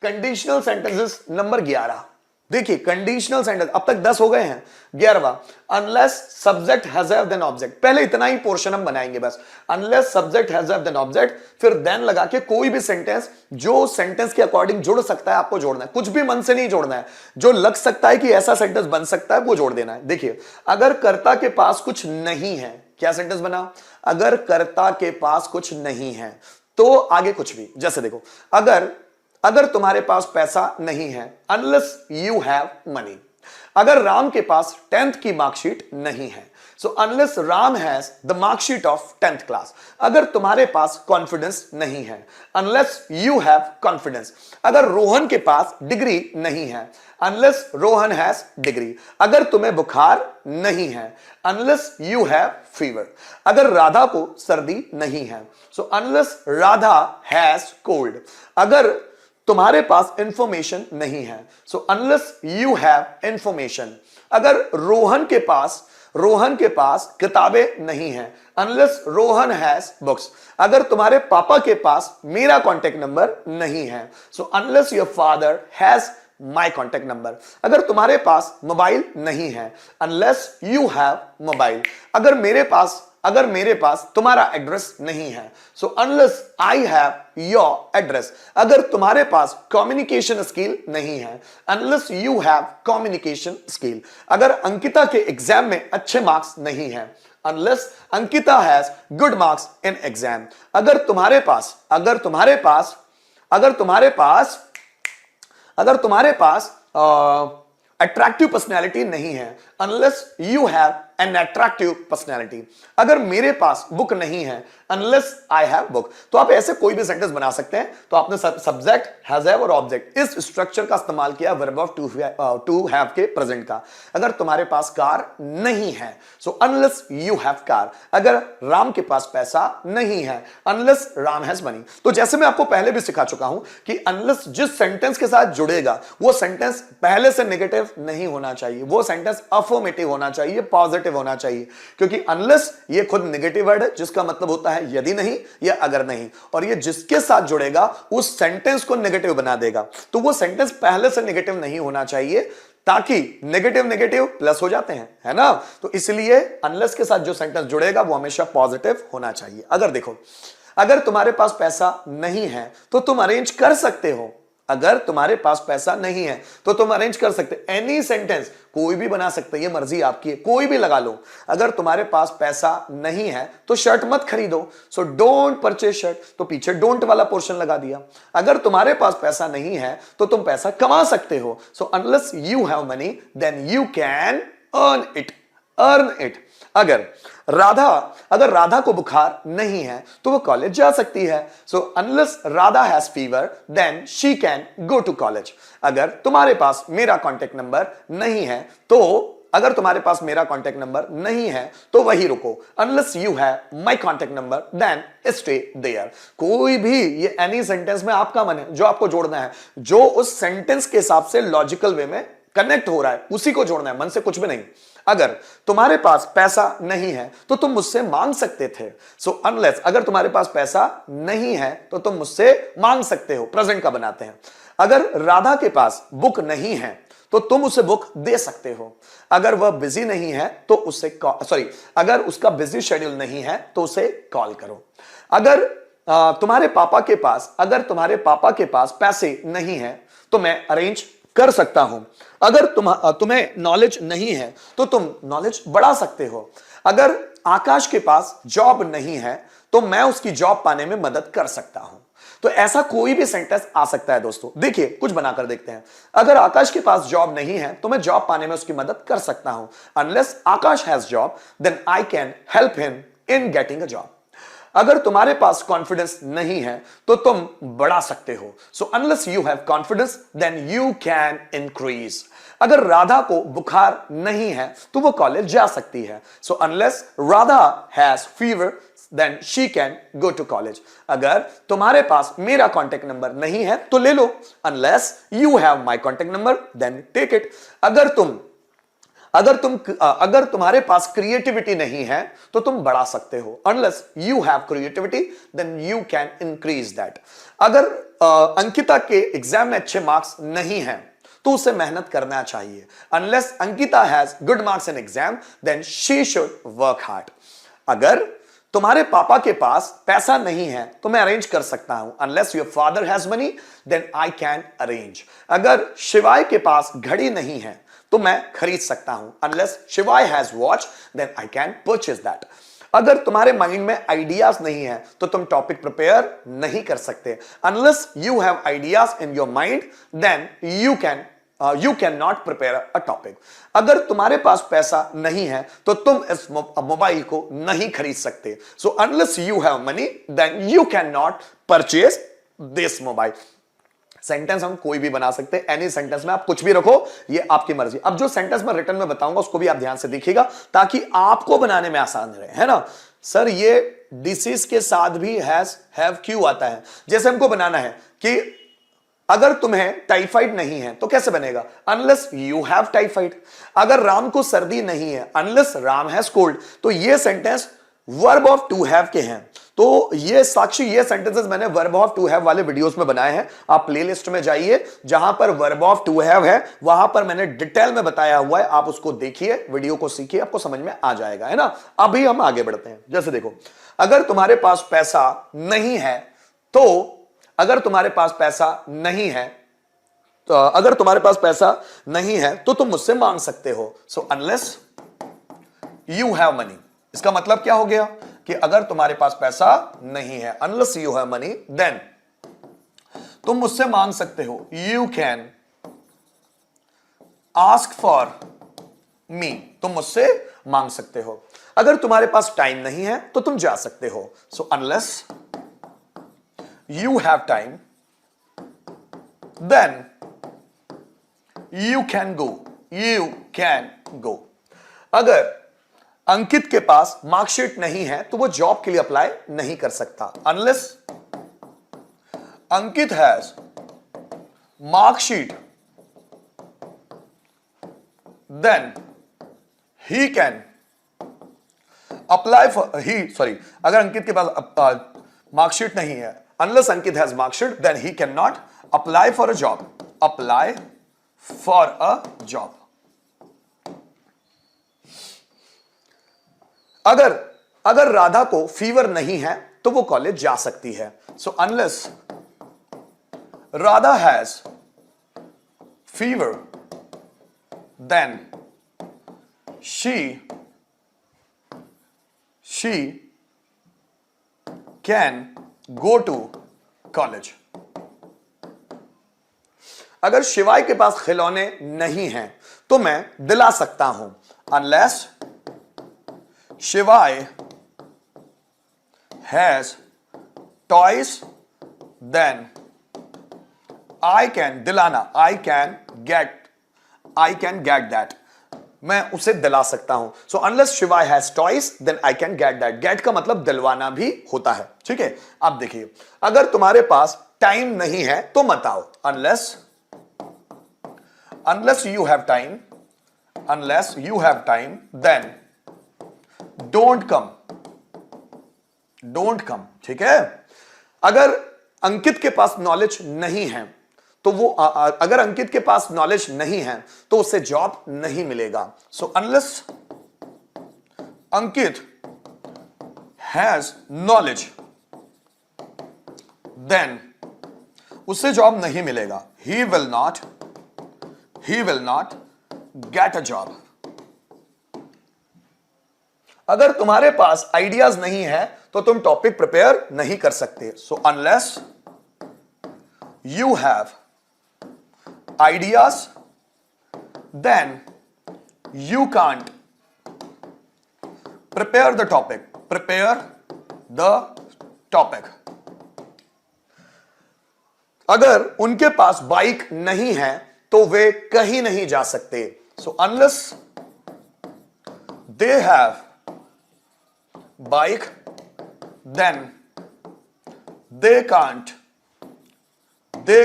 Conditional sentences number 11। देखिए conditional sentence अब तक 10 हो गए हैं, 11वां, unless subject has have then object. पहले इतना ही पोर्शन हम बनाएंगे बस, unless subject has have then object, फिर देन लगा के कोई भी सेंटेंस जो सेंटेंस के अकॉर्डिंग जुड़ सकता है आपको जोड़ना है, कुछ भी मन से नहीं जोड़ना है, जो लग सकता है कि ऐसा सेंटेंस बन सकता है वो जोड़ देना है। देखिए अगर कर्ता के पास कुछ नहीं है, क्या सेंटेंस बना, अगर कर्ता के पास कुछ नहीं है तो आगे कुछ भी, जैसे देखो अगर तुम्हारे पास पैसा नहीं है, अनलेस यू हैव मनी। अगर राम के पास 10th की मार्कशीट नहीं है, so unless Ram has the marksheet of 10th class. अगर तुम्हारे पास कॉन्फिडेंस नहीं है, अनलेस यू हैव कॉन्फिडेंस। अगर रोहन के पास डिग्री नहीं है, अनलेस रोहन हैज डिग्री। अगर तुम्हें बुखार नहीं है, अनलेस यू हैव फीवर। अगर राधा को सर्दी नहीं है, so unless Radha has cold. अगर तुम्हारे पास इंफॉर्मेशन नहीं है, so unless you have information. अगर रोहन के पास किताबें नहीं है, अनलेस रोहन हैज बुक्स। अगर तुम्हारे पापा के पास मेरा कॉन्टेक्ट नंबर नहीं है, so unless your father has my contact number. अगर तुम्हारे पास मोबाइल नहीं है, अनलेस यू हैव मोबाइल। अगर मेरे पास तुम्हारा एड्रेस नहीं है, so unless I have your address. अगर तुम्हारे पास कम्युनिकेशन स्किल नहीं है, unless you have communication skill. अगर अंकिता के एग्जाम में अच्छे मार्क्स नहीं है, unless Ankita has good marks in exam. अगर तुम्हारे पास अट्रैक्टिव पर्सनैलिटी नहीं है, unless you have an attractive personality. अगर मेरे पास बुक नहीं है, अनलेस आई हैव बुक। तो आप ऐसे कोई भी सेंटेंस बना सकते हैं। तो आपने सब्जेक्ट, हैज हैव और ऑब्जेक्ट इस स्ट्रक्चर का इस्तेमाल किया वर्ब ऑफ टू हैव के प्रेजेंट का। अगर तुम्हारे पास कार नहीं है, so unless you have car. अगर राम के पास पैसा नहीं है, अनलेस राम हैज मनी। तो जैसे मैं आपको पहले भी सिखा चुका हूं कि अनलेस जिस सेंटेंस के साथ जुड़ेगा वो सेंटेंस पहले से नेगेटिव नहीं होना चाहिए, वो सेंटेंस अफर्मेटिव होना चाहिए, पॉजिटिव होना चाहिए। क्योंकि अनलेस ये खुद नेगेटिव वर्ड है जिसका मतलब होता है यदि नहीं या अगर नहीं, और ये जिसके साथ जुड़ेगा उस सेंटेंस को नेगेटिव बना देगा। तो वो सेंटेंस पहले से नेगेटिव नहीं होना चाहिए, ताकि नेगेटिव नेगेटिव प्लस हो जाते हैं, है ना। तो इसलिए अनलेस के साथ जो सेंटेंस जुड़ेगा वो हमेशा पॉजिटिव होना चाहिए। अगर देखो, अगर तुम्हारे पास पैसा नहीं है तो तुम अरेंज कर सकते हो। अगर तुम्हारे पास पैसा नहीं है तो तुम अरेंज कर सकते। एनी सेंटेंस कोई भी बना सकते, ये मर्जी आपकी है, कोई भी लगा लो। अगर तुम्हारे पास पैसा नहीं है तो शर्ट मत खरीदो, सो डोंट परचेज शर्ट, तो पीछे डोंट वाला पोर्शन लगा दिया। अगर तुम्हारे पास पैसा नहीं है तो तुम पैसा कमा सकते हो, so unless you have money then you can earn it. अगर राधा को बुखार नहीं है तो वो कॉलेज जा सकती है, so unless Radha has fever then she can go to college. अगर तुम्हारे पास मेरा कॉन्टेक्ट नंबर नहीं है तो वही रुको, unless you have my contact number then stay there. कोई भी ये एनी सेंटेंस में आपका मन है, जो आपको जोड़ना है, जो उस सेंटेंस के हिसाब से लॉजिकल वे में कनेक्ट हो रहा है उसी को जोड़ना है, मन से कुछ भी नहीं। अगर तुम्हारे पास पैसा नहीं है तो तुम मुझसे मांग सकते थे, सो अनलेस अगर तुम्हारे पास पैसा नहीं है तो तुम मुझसे मांग सकते हो, प्रेजेंट का बनाते हैं। अगर राधा के पास बुक नहीं है तो तुम उसे बुक दे सकते हो। अगर वह बिजी नहीं है तो अगर उसका बिजी शेड्यूल नहीं है तो उसे कॉल करो। अगर तुम्हारे पापा के पास पैसे नहीं है तो मैं अरेंज कर सकता हूं। अगर तुम्हें नॉलेज नहीं है तो तुम नॉलेज बढ़ा सकते हो। अगर आकाश के पास जॉब नहीं है तो मैं उसकी जॉब पाने में मदद कर सकता हूं। तो ऐसा कोई भी सेंटेंस आ सकता है दोस्तों। देखिए कुछ बनाकर देखते हैं। अगर आकाश के पास जॉब नहीं है तो मैं जॉब पाने में उसकी मदद कर सकता हूं। Unless Akash has job then I can help him in getting a job. अगर तुम्हारे पास कॉन्फिडेंस नहीं है तो तुम बढ़ा सकते हो, so unless you have confidence then you can increase. अगर राधा को बुखार नहीं है तो वो कॉलेज जा सकती है, so unless Radha has fever then she can go to college. अगर तुम्हारे पास मेरा कॉन्टेक्ट नंबर नहीं है तो ले लो, unless you have my contact number then take it. अगर तुम्हारे पास क्रिएटिविटी नहीं है तो तुम बढ़ा सकते हो. Unless you have creativity then you can increase that. अगर अंकिता के एग्जाम में अच्छे मार्क्स नहीं हैं तो उसे मेहनत करना चाहिए. Unless Ankita has good marks in exam then she should work hard. अगर तुम्हारे पापा के पास पैसा नहीं है तो मैं अरेंज कर सकता हूं. Unless your father has money then I can arrange. अगर शिवाय के पास घड़ी नहीं है तो मैं खरीद सकता हूं. Unless Shivay has watch then I can purchase that. अगर तुम्हारे माइंड में आइडियाज नहीं है तो तुम टॉपिक प्रिपेयर नहीं कर सकते. Unless you have ideas in your mind then you can not prepare a topic. अगर तुम्हारे पास पैसा नहीं है तो तुम इस मोबाइल को नहीं खरीद सकते. So unless you have money then you can not purchase this mobile. Sentence हम कोई भी बना सकते हैं. एनी सेंटेंस में आप कुछ भी रखो, ये आपकी मर्जी. अब जो सेंटेंस मैं रिटर्न में बताऊंगा उसको भी आप ध्यान से देखिएगा ताकि आपको बनाने में आसान रहे, है ना. सर ये डिसीज के साथ भी हैज हैव क्यों आता है? जैसे हमको बनाना है कि अगर तुम्हें टाइफाइड नहीं है तो कैसे बनेगा? Unless you have typhoid. अगर राम को सर्दी नहीं है अनलेस राम हैज कोल्ड. तो ये sentence verb of to have के हैं. तो ये साक्षी ये सेंटेंसेस मैंने वर्ब ऑफ टू हैव वाले वीडियोस में बनाए हैं. आप प्लेलिस्ट में जाइए, जहां पर वर्ब ऑफ टू हैव है वहां पर मैंने डिटेल में बताया हुआ है. आप उसको देखिए, वीडियो को सीखिए, आपको समझ में आ जाएगा, है ना. अभी हम आगे बढ़ते हैं. जैसे देखो, अगर तुम्हारे पास पैसा नहीं है तो अगर तुम्हारे पास पैसा नहीं है तो तुम मुझसे मांग सकते हो. So unless you have money. इसका मतलब क्या हो गया कि अगर तुम्हारे पास पैसा नहीं है, unless you have money then तुम मुझसे मांग सकते हो. You can ask for me. तुम मुझसे मांग सकते हो. अगर तुम्हारे पास टाइम नहीं है तो तुम जा सकते हो. So unless you have time then you can go. अगर अंकित के पास मार्कशीट नहीं है तो वो जॉब के लिए अप्लाई नहीं कर सकता. Unless Ankit has marksheet then he can apply for अगर अंकित के पास मार्कशीट नहीं है, unless Ankit has mark sheet then he cannot apply for a job. अगर राधा को फीवर नहीं है तो वो कॉलेज जा सकती है. So unless Radha has fever then she can go to college. अगर शिवाय के पास खिलौने नहीं हैं तो मैं दिला सकता हूं. Unless Shivay has toys then I can दिलाना आई कैन गेट दैट. मैं उसे दिला सकता हूं. So unless Shivay has toys then I can get that. Get का मतलब दिलवाना भी होता है. ठीक है, अब देखिए, अगर तुम्हारे पास टाइम नहीं है तो मत आओ. Unless you have time then don't come. ठीक है. अगर अंकित के पास नॉलेज नहीं है तो अगर अंकित के पास नॉलेज नहीं है तो उसे जॉब नहीं मिलेगा. So unless Ankit has knowledge then उसे जॉब नहीं मिलेगा. He will not get a job. अगर तुम्हारे पास आइडियाज नहीं है तो तुम टॉपिक प्रिपेयर नहीं कर सकते. So unless you have ideas then you can't prepare the topic. अगर उनके पास बाइक नहीं है तो वे कहीं नहीं जा सकते. So unless they have bike then they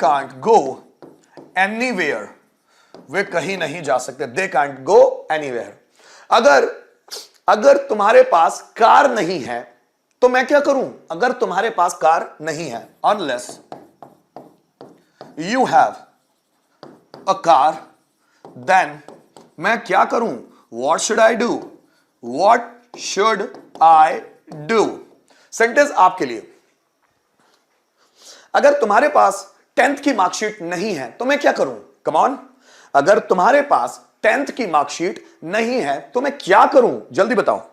can't go anywhere. वे कहीं नहीं जा सकते, दे कांट गो एनीवेयर। अगर तुम्हारे पास कार नहीं है तो मैं क्या करूं? अगर तुम्हारे पास कार नहीं है, unless you have a car, then मैं क्या करूं? What should I do? What should I do? Sentence आपके लिए। अगर तुम्हारे पास 10th की मार्कशीट नहीं है तो मैं क्या करूं? कम ऑन, अगर तुम्हारे पास 10th की मार्कशीट नहीं है तो मैं क्या करूं? जल्दी बताओ।